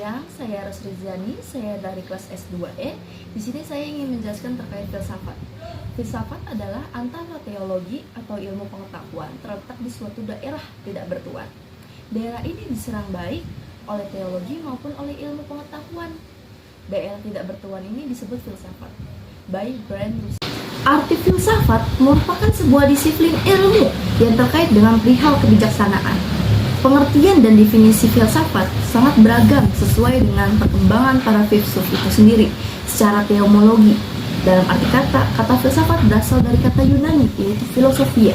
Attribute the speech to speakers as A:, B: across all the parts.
A: siang, saya Ros Rizani, saya dari kelas S2E. Di sini saya ingin menjelaskan terkait filsafat. Filsafat adalah antara teologi atau ilmu pengetahuan terletak di suatu daerah tidak bertuan. Daerah ini diserang baik oleh teologi maupun oleh ilmu pengetahuan. Daerah tidak bertuan ini disebut filsafat. By Brand Russell. Arti filsafat merupakan sebuah disiplin ilmu yang terkait dengan perihal kebijaksanaan. Pengertian dan definisi filsafat sangat beragam sesuai dengan perkembangan para filsuf itu sendiri secara teomologi. Dalam arti kata filsafat berasal dari kata Yunani yaitu filosofia.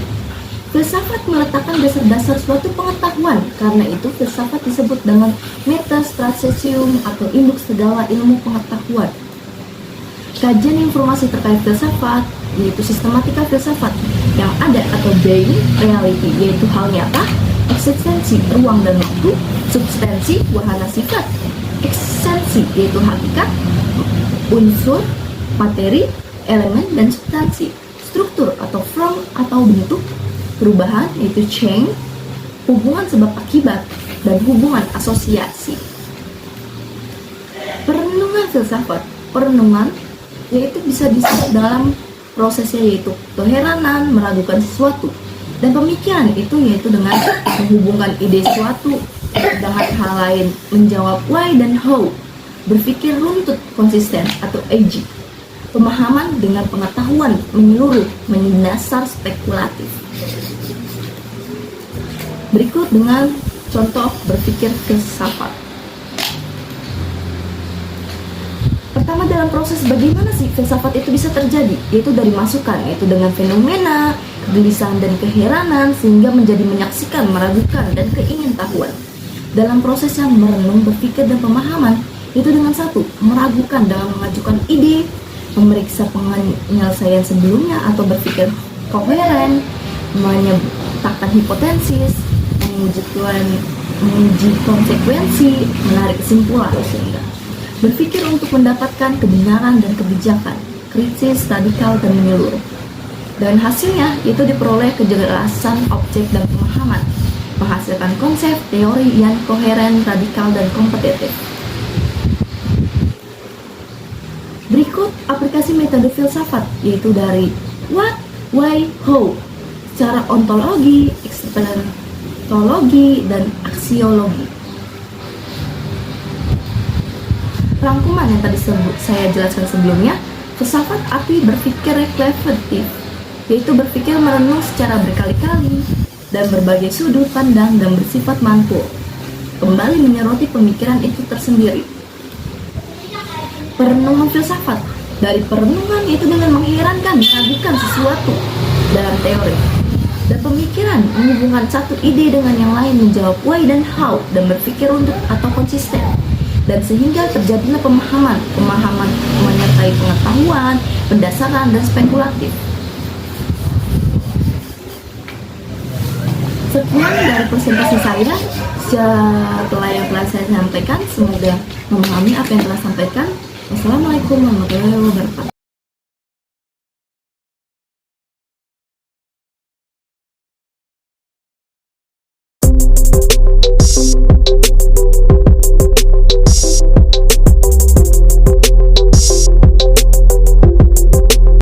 A: Filsafat meletakkan dasar-dasar suatu pengetahuan, karena itu filsafat disebut dengan metastrategium atau induk segala ilmu pengetahuan. Kajian informasi terkait filsafat yaitu sistematika filsafat yang ada atau being, reality yaitu hal nyata, eksistensi ruang dan waktu, substansi wahana sifat, esensi yaitu hakikat, unsur, materi, elemen dan substansi, struktur atau form atau bentuk, perubahan yaitu change, hubungan sebab akibat dan hubungan asosiasi. Perenungan filsafat, perenungan yaitu bisa disebut dalam prosesnya yaitu keheranan, meragukan sesuatu, dan pemikiran itu yaitu dengan menghubungkan ide suatu dengan hal lain, menjawab why dan how, berpikir runtut konsisten atau age, pemahaman dengan pengetahuan menyeluruh mendasar spekulatif. Berikut dengan contoh berpikir filsafat. Pertama, dalam proses bagaimana sih filsafat itu bisa terjadi, yaitu dari masukan, yaitu dengan fenomena, kegelisahan dan keheranan, sehingga menjadi menyaksikan, meragukan, dan keingintahuan. Dalam proses yang merenung, berpikir, dan pemahaman, itu dengan satu, meragukan dengan mengajukan ide, memeriksa penyelesaian sebelumnya atau berpikir koheren, menyatakan hipotesis, menguji konsekuensi, menarik kesimpulan, sehingga berpikir untuk mendapatkan kebenaran dan kebijakan, kritis, radikal, dan menyeluruh. Dan hasilnya itu diperoleh kejelasan objek dan pemahaman, menghasilkan konsep teori yang koheren, radikal, dan kompetitif. Berikut aplikasi metode filsafat, yaitu dari what, why, how, secara ontologi, eksperimentologi, dan aksiologi. Rangkuman yang tadi saya jelaskan sebelumnya, filsafat arti berpikir reflektif, yaitu berpikir merenung secara berkali-kali dan berbagai sudut pandang dan bersifat mantul, kembali menyoroti pemikiran itu tersendiri. Perenungan filsafat, dari perenungan itu dengan mengherankan, meragukan sesuatu dalam teori dan pemikiran, menghubungkan satu ide dengan yang lain, menjawab why dan how, dan berpikir untuk atau konsisten, dan sehingga terjadilah pemahaman menyertai pengetahuan, pendasaran, dan spekulatif. Sekian dari presentasi saya. Setelah yang telah saya sampaikan, semoga memahami apa yang telah sampaikan. Wassalamualaikum warahmatullahi wabarakatuh.